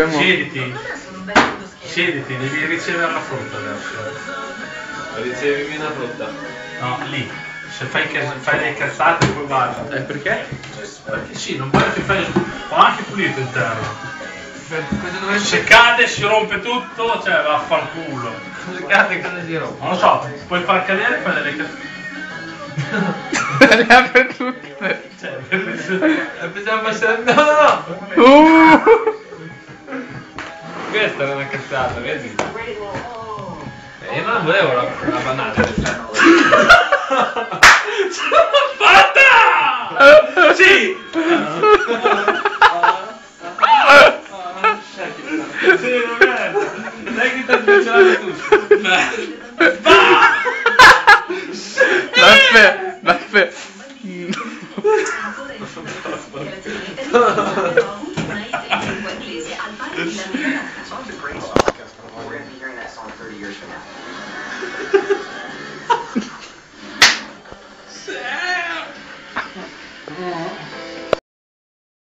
Siediti. Siediti, devi ricevere la frutta adesso. Ricevimi una frutta. No, lì. Se fai le cazzate poi vado. Perché? Perché sì, non voglio che fai. Ho anche pulito il terra. Se cade si rompe tutto, cioè vaffanculo. Se cade cosa si rompe? Non lo so, puoi far cadere e fare delle cazzate. Le apre tutte. Cioè, Possiamo passare. No! Questa era una cazzata, vedi? Io non volevo la banana. Fatta! Sì! Sì, va bene. Dai che ti speciale tu. Vabbè. Sam!